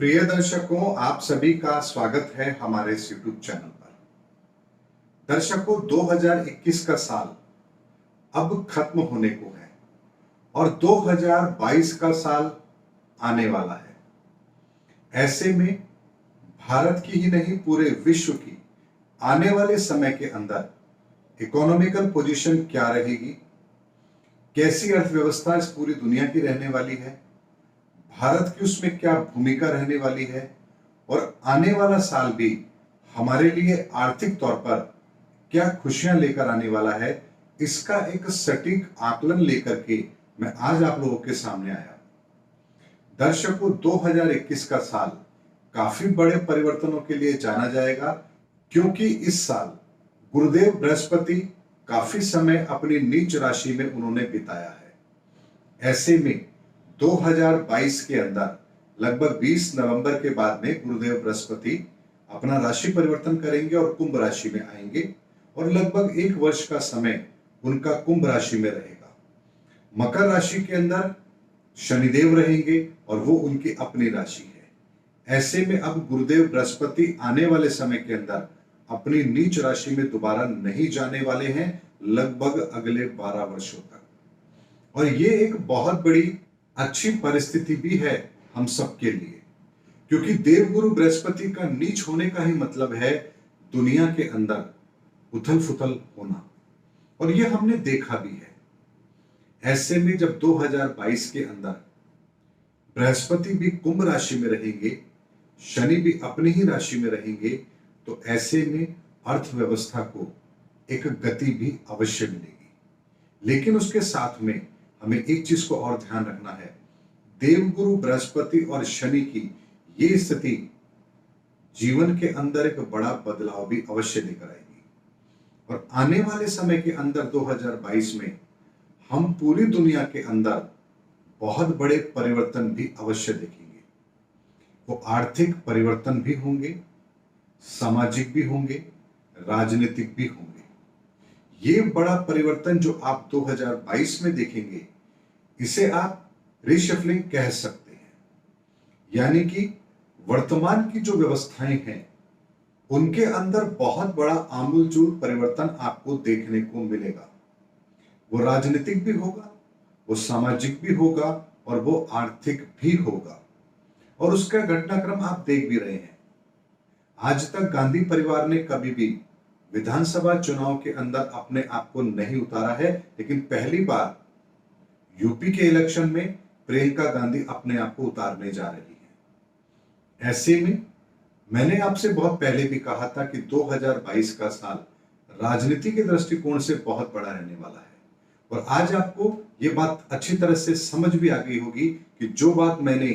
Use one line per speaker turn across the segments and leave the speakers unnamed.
प्रिय दर्शकों, आप सभी का स्वागत है हमारे इस YouTube चैनल पर। दर्शकों, 2021 का साल अब खत्म होने को है और 2022 का साल आने वाला है। ऐसे में भारत की ही नहीं, पूरे विश्व की आने वाले समय के अंदर इकोनॉमिकल पोजीशन क्या रहेगी, कैसी अर्थव्यवस्था इस पूरी दुनिया की रहने वाली है, भारत की उसमें क्या भूमिका रहने वाली है और आने वाला साल भी हमारे लिए आर्थिक तौर पर क्या खुशियां लेकर आने वाला है, इसका एक सटीक आकलन लेकर के मैं आज आप लोगों के सामने आया। दर्शकों, 2021 का साल काफी बड़े परिवर्तनों के लिए जाना जाएगा, क्योंकि इस साल गुरुदेव बृहस्पति काफी समय अपनी नीच राशि में उन्होंने बिताया है। ऐसे में 2022 के अंदर लगभग 20 नवंबर के बाद में गुरुदेव बृहस्पति अपना राशि परिवर्तन करेंगे और कुंभ राशि में आएंगे और लगभग 1 वर्ष का समय उनका कुंभ राशि में रहेगा। मकर राशि के अंदर शनिदेव रहेंगे और वो उनकी अपनी राशि है। ऐसे में अब गुरुदेव बृहस्पति आने वाले समय के अंदर अपनी नीच राशि में दोबारा नहीं जाने वाले हैं, लगभग अगले 12 वर्षों तक। और ये एक बहुत बड़ी अच्छी परिस्थिति भी है हम सबके लिए, क्योंकि देवगुरु बृहस्पति का नीच होने का ही मतलब है दुनिया के अंदर उथल फुथल होना, और यह हमने देखा भी है। ऐसे में जब 2022 के अंदर बृहस्पति भी कुंभ राशि में रहेंगे, शनि भी अपनी ही राशि में रहेंगे, तो ऐसे में अर्थव्यवस्था को एक गति भी अवश्य मिलेगी। लेकिन उसके साथ में हमें एक चीज को और ध्यान रखना है, देवगुरु बृहस्पति और शनि की ये स्थिति जीवन के अंदर एक बड़ा बदलाव भी अवश्य लेकर आएगी। और आने वाले समय के अंदर 2022 में हम पूरी दुनिया के अंदर बहुत बड़े परिवर्तन भी अवश्य देखेंगे। वो आर्थिक परिवर्तन भी होंगे, सामाजिक भी होंगे, राजनीतिक भी होंगे। ये बड़ा परिवर्तन जो आप 2022 में देखेंगे, इसे आप रिशफलिंग कह सकते हैं। यानी कि वर्तमान की जो व्यवस्थाएं हैं उनके अंदर बहुत बड़ा आमूलचूल परिवर्तन आपको देखने को मिलेगा। वो राजनीतिक भी होगा, वो सामाजिक भी होगा और वो आर्थिक भी होगा। और उसका घटनाक्रम आप देख भी रहे हैं। आज तक गांधी परिवार ने कभी भी विधानसभा चुनाव के अंदर अपने आप को नहीं उतारा है, लेकिन पहली बार यूपी के इलेक्शन में प्रियंका गांधी अपने आप को उतारने जा रही है। ऐसे में मैंने आपसे बहुत पहले भी कहा था कि 2022 का साल राजनीति के दृष्टिकोण से बहुत बड़ा रहने वाला है, और आज आपको ये बात अच्छी तरह से समझ भी आ गई होगी कि जो बात मैंने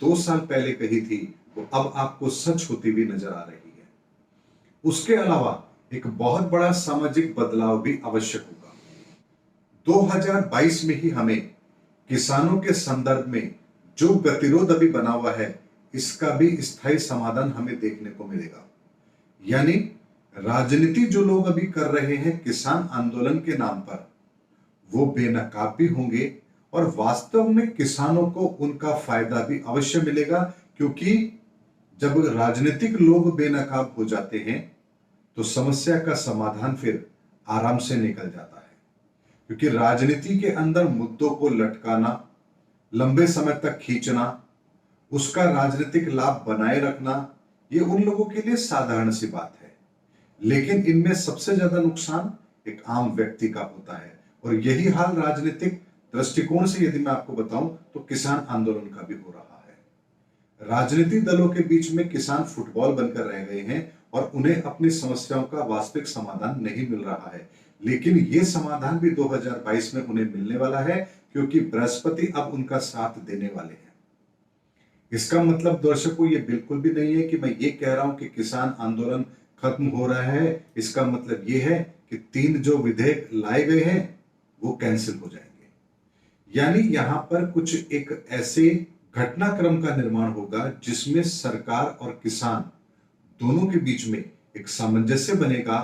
2 साल पहले कही थी वो अब आपको सच होती भी नजर आ रही है। उसके अलावा एक बहुत बड़ा सामाजिक बदलाव भी आवश्यक होगा। 2022 में ही हमें किसानों के संदर्भ में जो गतिरोध अभी बना हुआ है, इसका भी स्थायी समाधान हमें देखने को मिलेगा। यानी राजनीति जो लोग अभी कर रहे हैं किसान आंदोलन के नाम पर, वो बेनकाब भी होंगे और वास्तव में किसानों को उनका फायदा भी अवश्य मिलेगा, क्योंकि जब राजनीतिक लोग बेनकाब हो जाते हैं तो समस्या का समाधान फिर आराम से निकल जाता है। क्योंकि राजनीति के अंदर मुद्दों को लटकाना, लंबे समय तक खींचना, उसका राजनीतिक लाभ बनाए रखना, ये उन लोगों के लिए साधारण सी बात है। लेकिन इनमें सबसे ज्यादा नुकसान एक आम व्यक्ति का होता है, और यही हाल राजनीतिक दृष्टिकोण से यदि मैं आपको बताऊं तो किसान आंदोलन का भी हो रहा है। राजनीतिक दलों के बीच में किसान फुटबॉल बनकर रह गए हैं और उन्हें अपनी समस्याओं का वास्तविक समाधान नहीं मिल रहा है। लेकिन यह समाधान भी 2022 में उन्हें मिलने वाला है, क्योंकि बृहस्पति अब उनका साथ देने वाले हैं। इसका मतलब दर्शकों ये बिल्कुल भी नहीं है कि मैं ये कह रहा हूं कि किसान आंदोलन खत्म हो रहा है। इसका मतलब ये है कि 3 जो विधेयक लाए गए हैं वो कैंसिल हो जाएंगे। यानी यहां पर कुछ एक ऐसे घटनाक्रम का निर्माण होगा जिसमें सरकार और किसान दोनों के बीच में एक सामंजस्य बनेगा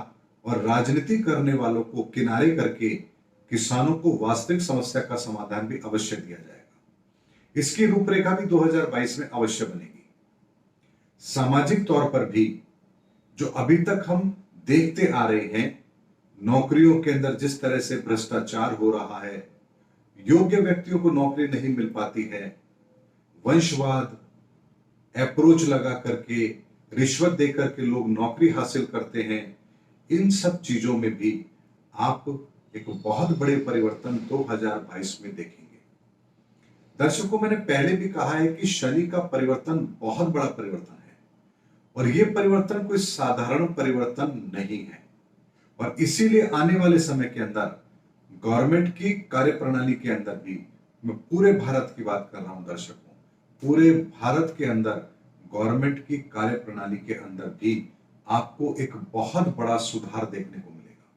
और राजनीति करने वालों को किनारे करके किसानों को वास्तविक समस्या का समाधान भी अवश्य दिया जाएगा। इसकी रूपरेखा भी 2022 में अवश्य बनेगी। सामाजिक तौर पर भी जो अभी तक हम देखते आ रहे हैं, नौकरियों के अंदर जिस तरह से भ्रष्टाचार हो रहा है, योग्य व्यक्तियों को नौकरी नहीं मिल पाती है, वंशवाद, अप्रोच लगा करके, रिश्वत दे करके लोग नौकरी हासिल करते हैं, इन सब चीजों में भी आप एक बहुत बड़े परिवर्तन 2022 में देखेंगे। दर्शकों, मैंने पहले भी कहा है कि शनि का परिवर्तन बहुत बड़ा परिवर्तन है और यह परिवर्तन कोई साधारण परिवर्तन नहीं है। और इसीलिए आने वाले समय के अंदर गवर्नमेंट की कार्यप्रणाली के अंदर भी, मैं पूरे भारत की बात कर रहा हूं दर्शकों, पूरे भारत के अंदर गवर्नमेंट की कार्यप्रणाली के अंदर भी आपको एक बहुत बड़ा सुधार देखने को मिलेगा।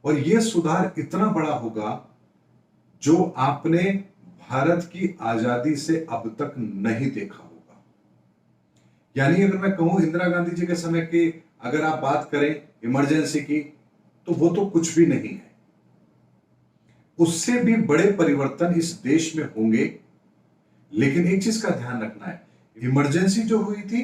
और यह सुधार इतना बड़ा होगा जो आपने भारत की आजादी से अब तक नहीं देखा होगा। यानी अगर मैं कहूं इंदिरा गांधी जी के समय की अगर आप बात करें इमरजेंसी की, तो वो तो कुछ भी नहीं है। उससे भी बड़े परिवर्तन इस देश में होंगे। लेकिन एक चीज का ध्यान रखना है, इमरजेंसी जो हुई थी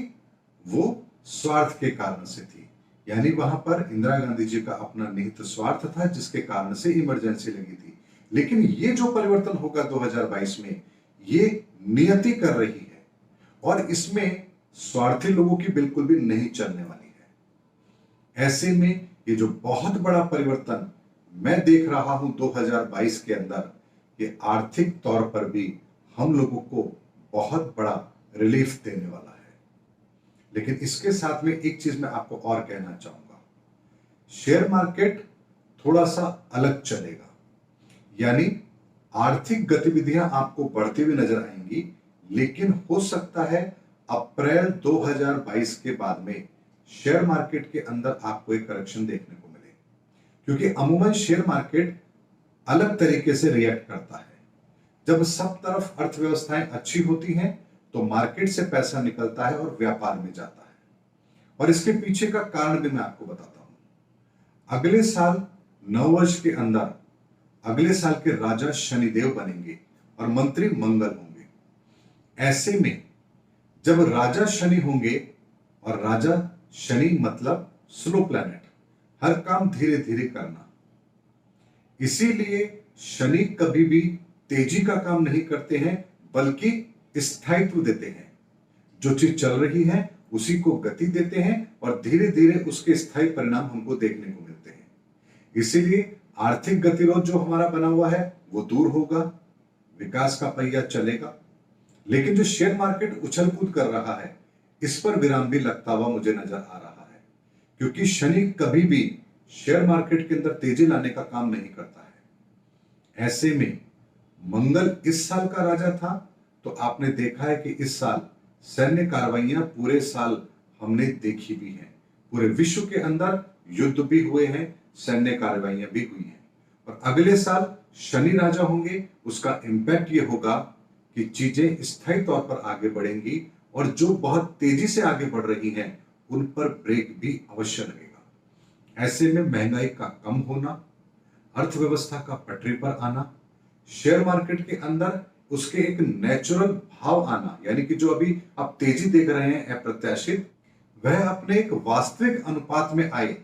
वो स्वार्थ के कारण से थी। यानी वहां पर इंदिरा गांधी जी का अपना निहित स्वार्थ था जिसके कारण से इमरजेंसी लगी थी। लेकिन ये जो परिवर्तन होगा 2022 में, ये नियति कर रही है और इसमें स्वार्थी लोगों की बिल्कुल भी नहीं चलने वाली है। ऐसे में ये जो बहुत बड़ा परिवर्तन मैं देख रहा हूं 2022 के अंदर, ये आर्थिक तौर पर भी हम लोगों को बहुत बड़ा रिलीफ देने वाला है। लेकिन इसके साथ में एक चीज मैं आपको और कहना चाहूंगा, शेयर मार्केट थोड़ा सा अलग चलेगा। यानी आर्थिक गतिविधियां आपको बढ़ती हुई नजर आएंगी, लेकिन हो सकता है अप्रैल 2022 के बाद में शेयर मार्केट के अंदर आपको एक करेक्शन देखने को मिले, क्योंकि अमूमन शेयर मार्केट अलग तरीके से रिएक्ट करता है। जब सब तरफ अर्थव्यवस्थाएं अच्छी होती हैं तो मार्केट से पैसा निकलता है और व्यापार में जाता है। और इसके पीछे का कारण भी मैं आपको बताता हूं। अगले साल नववर्ष के अंदर अगले साल के राजा शनिदेव बनेंगे और मंत्री मंगल होंगे। ऐसे में जब राजा शनि होंगे, और राजा शनि मतलब स्लो प्लैनेट, हर काम धीरे धीरे करना, इसीलिए शनि कभी भी तेजी का काम नहीं करते हैं बल्कि स्थायित्व देते हैं। जो चीज चल रही है उसी को गति देते हैं और धीरे धीरे उसके स्थायी परिणाम हमको देखने को मिलते हैं। इसीलिए आर्थिक गतिरोध जो हमारा बना हुआ है वो दूर होगा, विकास का पहिया चलेगा। लेकिन जो शेयर मार्केट उछल कूद कर रहा है, इस पर विराम भी लगता हुआ मुझे नजर आ रहा है, क्योंकि शनि कभी भी शेयर मार्केट के अंदर तेजी लाने का काम नहीं करता है। ऐसे में मंगल इस साल का राजा था, तो आपने देखा है कि इस साल सैन्य कार्रवाइयां पूरे साल हमने देखी भी हैं। पूरे विश्व के अंदर युद्ध भी हुए हैं, सैन्य कार्रवाइयां भी हुई हैं। और अगले साल शनि राजा होंगे, उसका इंपैक्ट ये होगा कि चीजें स्थायी तौर पर आगे बढ़ेंगी और जो बहुत तेजी से आगे बढ़ रही हैं उन पर ब्रेक भी अवश्य लगेगा। ऐसे में महंगाई का कम होना, अर्थव्यवस्था का पटरी पर आना, शेयर मार्केट के अंदर उसके एक नेचुरल भाव आना, यानी कि जो अभी आप तेजी देख रहे हैं अप्रत्याशित, वह अपने एक वास्तविक अनुपात में आए,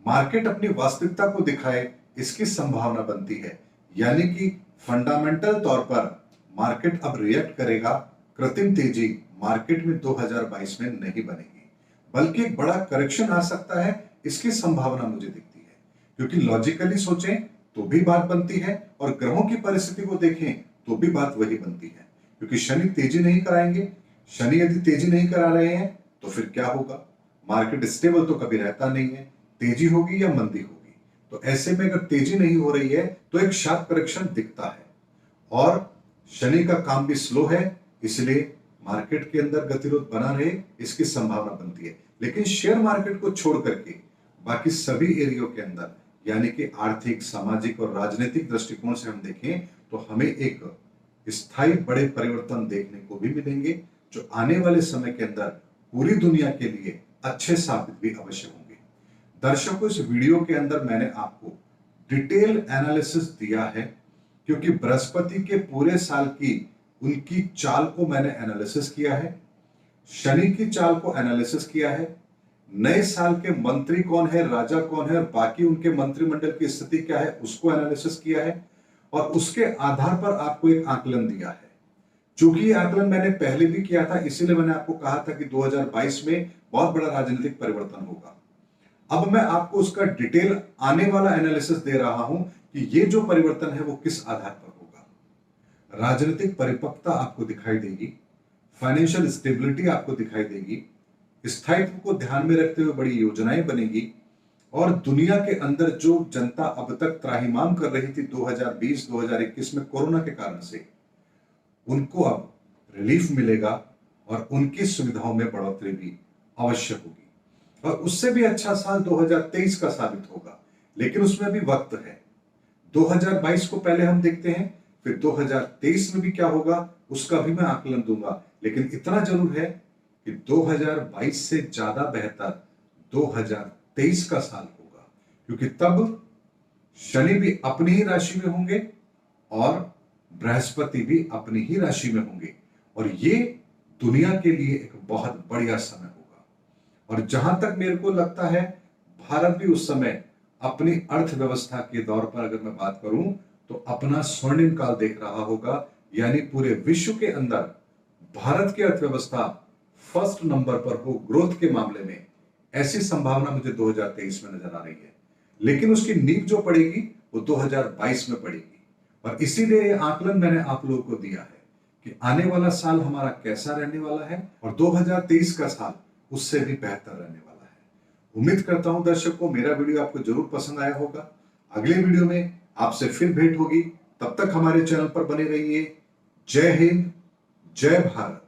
मार्केट अपनी वास्तविकता को दिखाए, इसकी संभावना बनती है। यानी कि फंडामेंटल तौर पर मार्केट अब रिएक्ट करेगा। कृत्रिम तेजी मार्केट में 2022 में नहीं बनेगी, बल्कि एक बड़ा करेक्शन आ सकता है, इसकी संभावना मुझे दिखती है। क्योंकि लॉजिकली सोचें तो भी बात बनती है और ग्रहों की परिस्थिति को देखें तो भी बात वही बनती है। क्योंकि शनि तेजी नहीं कराएंगे, शनि यदि तेजी नहीं करा रहे हैं तो फिर क्या होगा? मार्केट स्टेबल तो कभी रहता नहीं है, तेजी होगी या मंदी होगी। तो ऐसे में अगर तेजी नहीं हो रही है तो एक शार्प करेक्शन दिखता है, और शनि का काम भी स्लो है, इसलिए मार्केट के अंदर गतिरोध बना रहे, इसकी संभावना बनती है। लेकिन शेयर मार्केट को छोड़ करके बाकी सभी एरियो के अंदर, यानी कि आर्थिक, सामाजिक और राजनीतिक दृष्टिकोण से हम देखें तो हमें एक स्थायी बड़े परिवर्तन देखने को भी मिलेंगे, जो आने वाले समय के अंदर पूरी दुनिया के लिए अच्छे साबित भी अवश्य होंगे। दर्शकों, इस वीडियो के अंदर मैंने आपको डिटेल एनालिसिस दिया है, क्योंकि बृहस्पति के पूरे साल की उनकी चाल को मैंने एनालिसिस किया है। शनि की चाल को एनालिसिस किया है, नए साल के मंत्री कौन है, राजा कौन है और बाकी उनके मंत्रिमंडल की स्थिति क्या है उसको एनालिसिस किया है और उसके आधार पर आपको एक आकलन दिया है। चूंकि ये आकलन मैंने पहले भी किया था, इसीलिए मैंने आपको कहा था कि 2022 में बहुत बड़ा राजनीतिक परिवर्तन होगा। अब मैं आपको उसका डिटेल आने वाला एनालिसिस दे रहा हूं कि ये जो परिवर्तन है वो किस आधार पर होगा। राजनीतिक परिपक्वता आपको दिखाई देगी, फाइनेंशियल स्टेबिलिटी आपको दिखाई देगी, स्थायित्व को ध्यान में रखते हुए बड़ी योजनाएं बनेगी और दुनिया के अंदर जो जनता अब तक त्राहिमाम कर रही थी 2020-2021 में कोरोना के कारण से, उनको अब रिलीफ मिलेगा और उनकी सुविधाओं में बढ़ोतरी भी अवश्य होगी और उससे भी अच्छा साल 2023 का साबित होगा, लेकिन उसमें भी वक्त है। 2022 को पहले हम देखते हैं, फिर 2023 में भी क्या होगा उसका भी मैं आकलन दूंगा, लेकिन इतना जरूर है कि 2022 से ज्यादा बेहतर 2023 का साल होगा, क्योंकि तब शनि भी अपनी ही राशि में होंगे और बृहस्पति भी अपनी ही राशि में होंगे और ये दुनिया के लिए एक बहुत बढ़िया समय होगा। और जहां तक मेरे को लगता है भारत भी उस समय अपनी अर्थव्यवस्था के दौर पर अगर मैं बात करूं तो अपना स्वर्णिम काल देख रहा होगा, यानी पूरे विश्व के अंदर भारत की अर्थव्यवस्था फर्स्ट नंबर पर हो ग्रोथ के मामले में, ऐसी संभावना मुझे 2023 में नजर आ रही है। लेकिन उसकी नींव जो पड़ेगी वो 2022 में पड़ेगी और इसीलिए ये आकलन मैंने आप लोगों को दिया है कि आने वाला साल हमारा कैसा रहने वाला है और 2023 का साल उससे भी बेहतर रहने वाला है। उम्मीद करता हूं दर्शकों मेरा वीडियो आपको जरूर पसंद आया होगा। अगले वीडियो में आपसे फिर भेंट होगी, तब तक हमारे चैनल पर बने रहिए। जय हिंद, जय भारत।